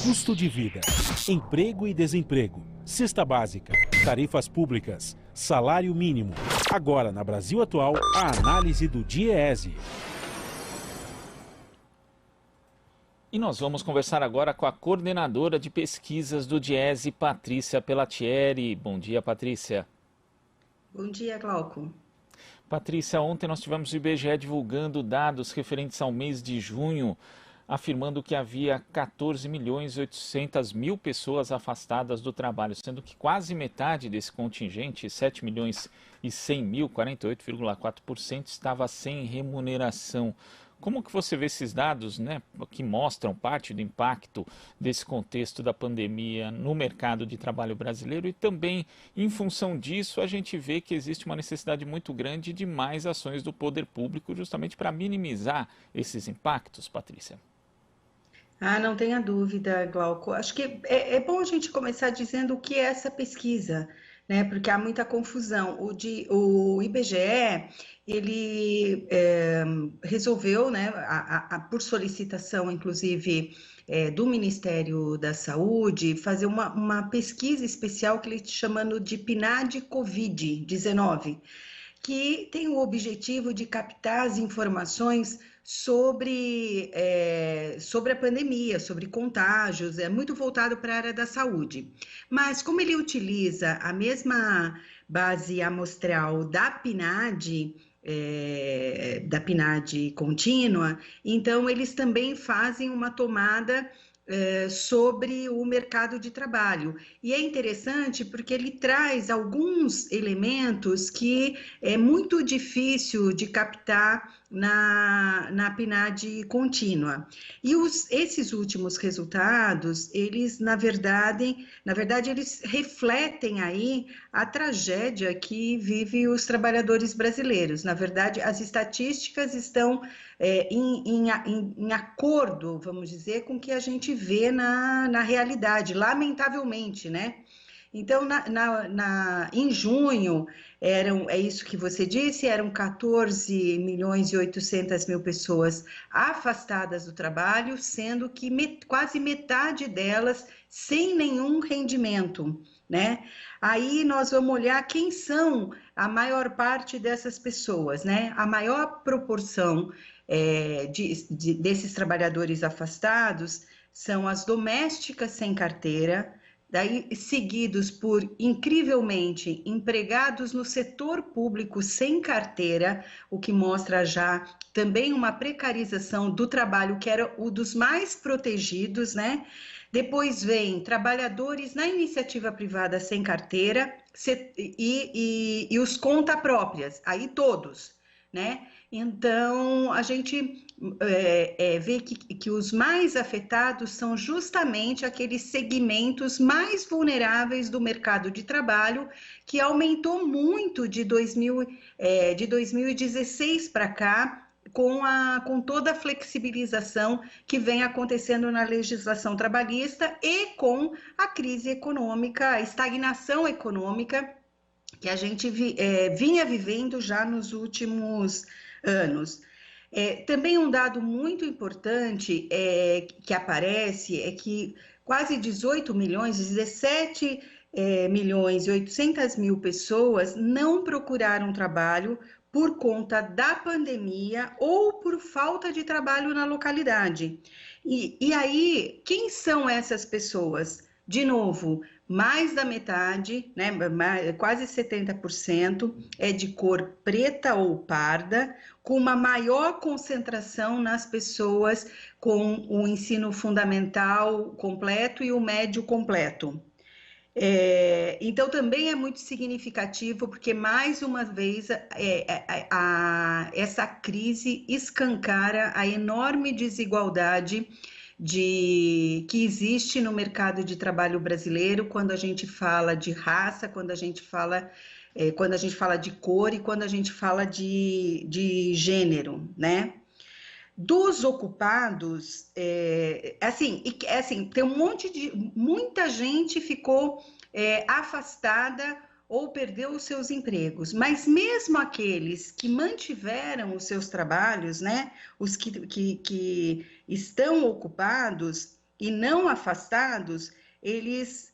Custo de vida, emprego e desemprego, cesta básica, tarifas públicas, salário mínimo. Agora, na Brasil Atual, a análise do DIEESE. E nós vamos conversar agora com a coordenadora de pesquisas do DIEESE, Patrícia Pellatieri. Bom dia, Patrícia. Bom dia, Glauco. Patrícia, ontem nós tivemos o IBGE divulgando dados referentes ao mês de junho, afirmando que havia 14.800.000 pessoas afastadas do trabalho, sendo que quase metade desse contingente, 7.100.000, 48,4%, estava sem remuneração. Como que você vê esses dados, né, que mostram parte do impacto desse contexto da pandemia no mercado de trabalho brasileiro e também, em função disso, a gente vê que existe uma necessidade muito grande de mais ações do poder público justamente para minimizar esses impactos, Patrícia? Não tenha dúvida, Glauco. Acho que é bom a gente começar dizendo o que é essa pesquisa, né? Porque há muita confusão. O IBGE, ele resolveu, né, por solicitação, inclusive, do Ministério da Saúde, fazer uma pesquisa especial que ele está chamando de PNAD Covid-19, que tem o objetivo de captar as informações sobre a pandemia, sobre contágios, é muito voltado para a área da saúde. Mas como ele utiliza a mesma base amostral da PNAD contínua, então eles também fazem uma tomada sobre o mercado de trabalho. E é interessante porque ele traz alguns elementos que é muito difícil de captar na PNAD contínua. E esses últimos resultados, eles, na verdade, eles refletem aí a tragédia que vive os trabalhadores brasileiros. Na verdade, as estatísticas estão em acordo, vamos dizer, com o que a gente vê na realidade, lamentavelmente, né? Então, em junho, é isso que você disse, eram 14.800.000 pessoas afastadas do trabalho, sendo que quase metade delas sem nenhum rendimento, né? Aí nós vamos olhar quem são a maior parte dessas pessoas, né? A maior proporção desses trabalhadores afastados são as domésticas sem carteira, daí seguidos por, incrivelmente, empregados no setor público sem carteira, o que mostra já também uma precarização do trabalho, que era o dos mais protegidos, né? Depois vem trabalhadores na iniciativa privada sem carteira e os conta próprias, aí todos, né? Então, a gente vê que os mais afetados são justamente aqueles segmentos mais vulneráveis do mercado de trabalho, que aumentou muito de 2016 para cá, com toda a flexibilização que vem acontecendo na legislação trabalhista e com a crise econômica, a estagnação econômica que a gente vinha vivendo já nos últimos anos. Também um dado muito importante que aparece é que quase 18 milhões, 17 milhões e 800 mil pessoas não procuraram trabalho por conta da pandemia ou por falta de trabalho na localidade. E aí, quem são essas pessoas? De novo, mais da metade, né, quase 70%, é de cor preta ou parda, com uma maior concentração nas pessoas com o ensino fundamental completo e o médio completo. Então, também é muito significativo, porque, mais uma vez, essa crise escancara a enorme desigualdade que existe no mercado de trabalho brasileiro, quando a gente fala de raça, quando a gente fala de cor e quando a gente fala de gênero, né? Dos ocupados, tem muita gente ficou afastada ou perdeu os seus empregos, mas mesmo aqueles que mantiveram os seus trabalhos, né, os que estão ocupados e não afastados, eles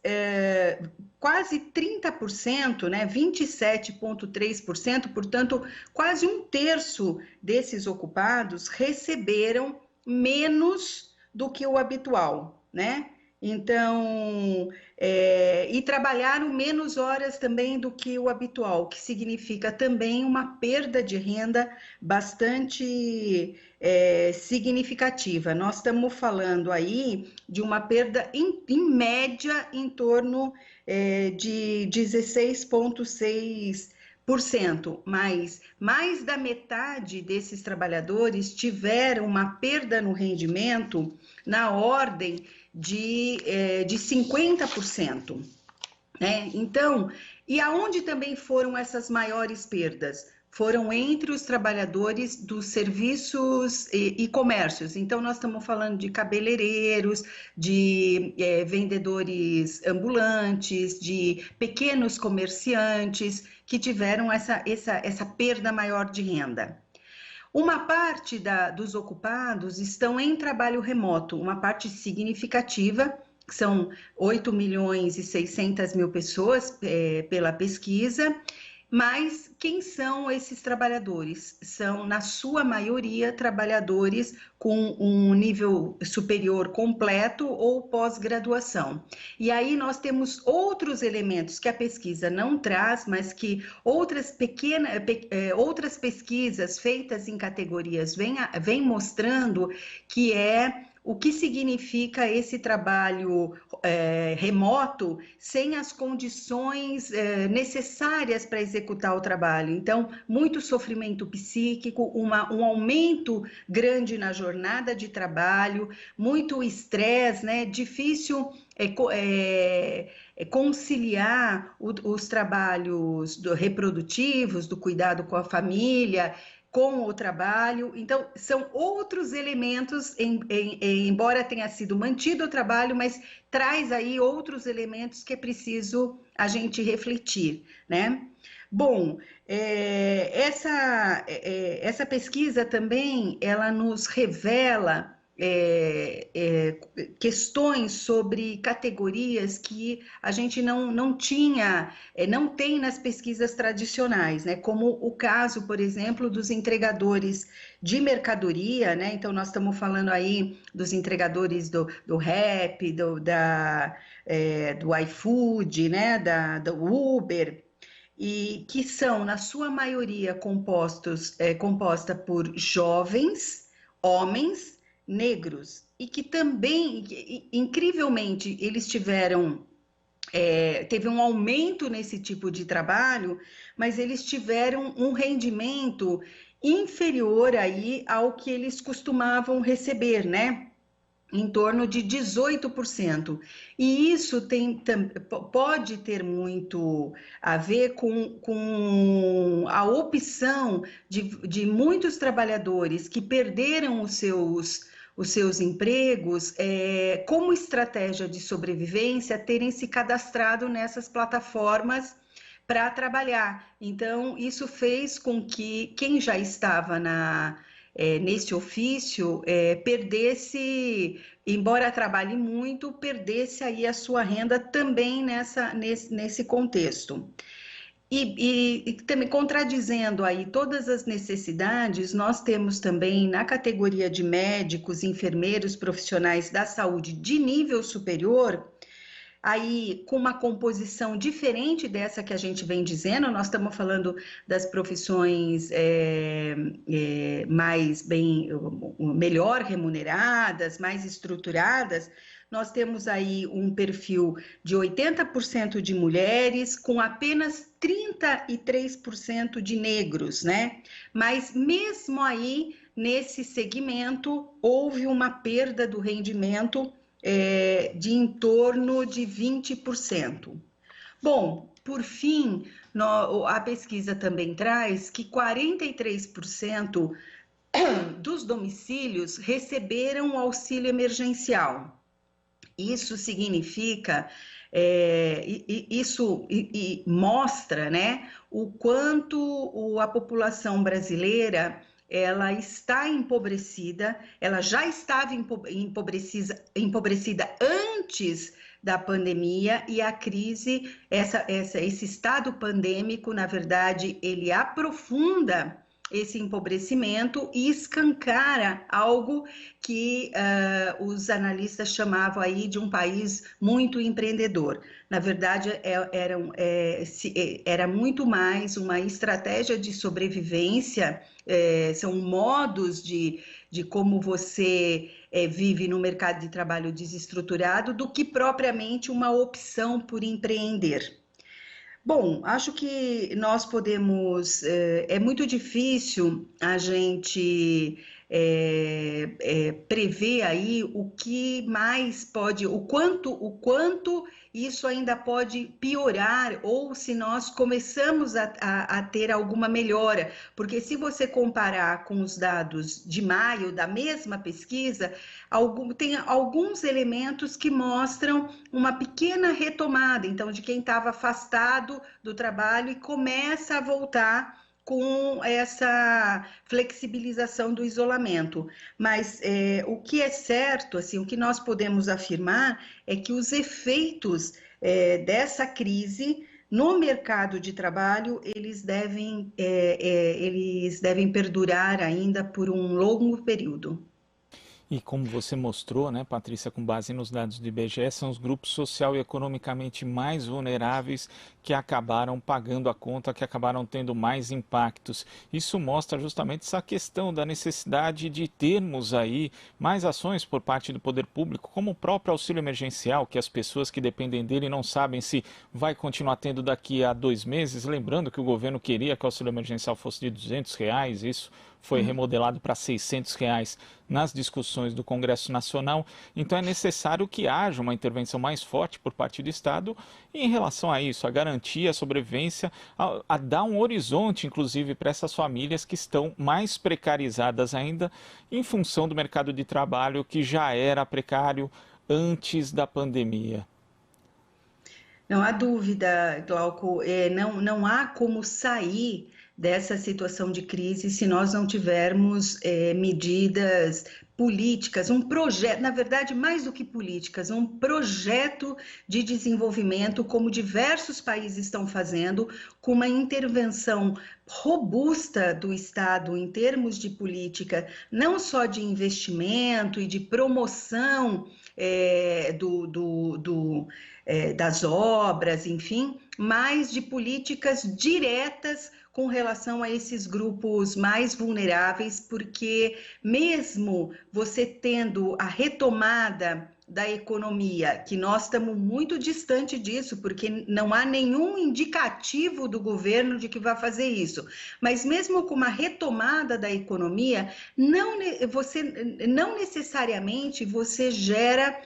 quase 30%, né, 27,3%, portanto, quase um terço desses ocupados receberam menos do que o habitual, né? Então, e trabalharam menos horas também do que o habitual, que significa também uma perda de renda bastante significativa. Nós estamos falando aí de uma perda, em média, em torno de 16,6%, mas mais da metade desses trabalhadores tiveram uma perda no rendimento na ordem de 50%. Né? Então, e aonde também foram essas maiores perdas? Foram entre os trabalhadores dos serviços e comércios. Então, nós estamos falando de cabeleireiros, de vendedores ambulantes, de pequenos comerciantes que tiveram essa perda maior de renda. Uma parte dos ocupados estão em trabalho remoto, uma parte significativa, que são 8.600.000 pessoas pela pesquisa, mas quem são esses trabalhadores? São, na sua maioria, trabalhadores com um nível superior completo ou pós-graduação. E aí nós temos outros elementos que a pesquisa não traz, mas que outras pesquisas feitas em categorias vêm mostrando, que é o que significa esse trabalho remoto sem as condições necessárias para executar o trabalho. Então, muito sofrimento psíquico, um aumento grande na jornada de trabalho, muito estresse, né? Difícil conciliar os trabalhos reprodutivos, do cuidado com a família, com o trabalho. Então, são outros elementos, embora tenha sido mantido o trabalho, mas traz aí outros elementos que é preciso a gente refletir, né? Bom, essa pesquisa também, ela nos revela questões sobre categorias que a gente não tem nas pesquisas tradicionais, né? Como o caso, por exemplo, dos entregadores de mercadoria, né? Então, nós estamos falando aí dos entregadores do Rappi, do iFood, né? Do Uber, e que são, na sua maioria, composta por jovens, homens, negros, e que também, incrivelmente, eles teve um aumento nesse tipo de trabalho, mas eles tiveram um rendimento inferior aí ao que eles costumavam receber, né? Em torno de 18%. E isso pode ter muito a ver com a opção de muitos trabalhadores que perderam os seus empregos, como estratégia de sobrevivência, terem se cadastrado nessas plataformas para trabalhar. Então, isso fez com que quem já estava nesse ofício perdesse, embora trabalhe muito, perdesse aí a sua renda também nesse contexto. E também contradizendo aí todas as necessidades, nós temos também na categoria de médicos, enfermeiros, profissionais da saúde de nível superior, aí com uma composição diferente dessa que a gente vem dizendo. Nós estamos falando das profissões melhor remuneradas, mais estruturadas. Nós temos aí um perfil de 80% de mulheres, com apenas 33% de negros, né? Mas mesmo aí, nesse segmento, houve uma perda do rendimento de em torno de 20%. Bom, por fim, a pesquisa também traz que 43% dos domicílios receberam o auxílio emergencial. Isso significa Isso mostra, né, o quanto a população brasileira ela está empobrecida, ela já estava empobrecida antes da pandemia e a crise, esse estado pandêmico, na verdade, ele aprofunda esse empobrecimento e escancara algo que os analistas chamavam aí de um país muito empreendedor. Na verdade, era muito mais uma estratégia de sobrevivência, são modos de como você vive no mercado de trabalho desestruturado, do que propriamente uma opção por empreender. Bom, acho que nós podemos. É muito difícil a gente prever aí o que mais pode, o quanto isso ainda pode piorar, ou se nós começamos a ter alguma melhora, porque se você comparar com os dados de maio da mesma pesquisa, tem alguns elementos que mostram uma pequena retomada, então, de quem estava afastado do trabalho e começa a voltar com essa flexibilização do isolamento. Mas o que é certo, assim, o que nós podemos afirmar é que os efeitos dessa crise no mercado de trabalho, eles devem perdurar ainda por um longo período. E como você mostrou, né, Patrícia, com base nos dados do IBGE, são os grupos social e economicamente mais vulneráveis que acabaram pagando a conta, que acabaram tendo mais impactos. Isso mostra justamente essa questão da necessidade de termos aí mais ações por parte do poder público, como o próprio auxílio emergencial, que as pessoas que dependem dele não sabem se vai continuar tendo daqui a 2 meses. Lembrando que o governo queria que o auxílio emergencial fosse de R$ 200, isso foi remodelado para R$ 600 nas discussões do Congresso Nacional. Então é necessário que haja uma intervenção mais forte por parte do Estado em relação a isso, a garantir a sobrevivência, a dar um horizonte, inclusive, para essas famílias que estão mais precarizadas ainda em função do mercado de trabalho que já era precário antes da pandemia. Não há dúvida, Glauco, não há como sair dessa situação de crise se nós não tivermos medidas políticas, um projeto, na verdade, mais do que políticas, um projeto de desenvolvimento, como diversos países estão fazendo, com uma intervenção robusta do Estado em termos de política, não só de investimento e de promoção das obras, enfim, mas de políticas diretas com relação a esses grupos mais vulneráveis, porque mesmo você tendo a retomada da economia, que nós estamos muito distante disso, porque não há nenhum indicativo do governo de que vai fazer isso, mas mesmo com uma retomada da economia, não necessariamente você gera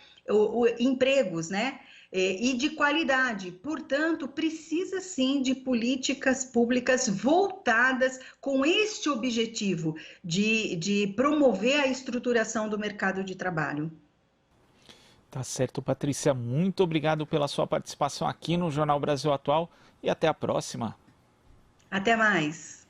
empregos, né? E de qualidade. Portanto, precisa sim de políticas públicas voltadas com este objetivo de promover a estruturação do mercado de trabalho. Tá certo, Patrícia. Muito obrigado pela sua participação aqui no Jornal Brasil Atual e até a próxima. Até mais.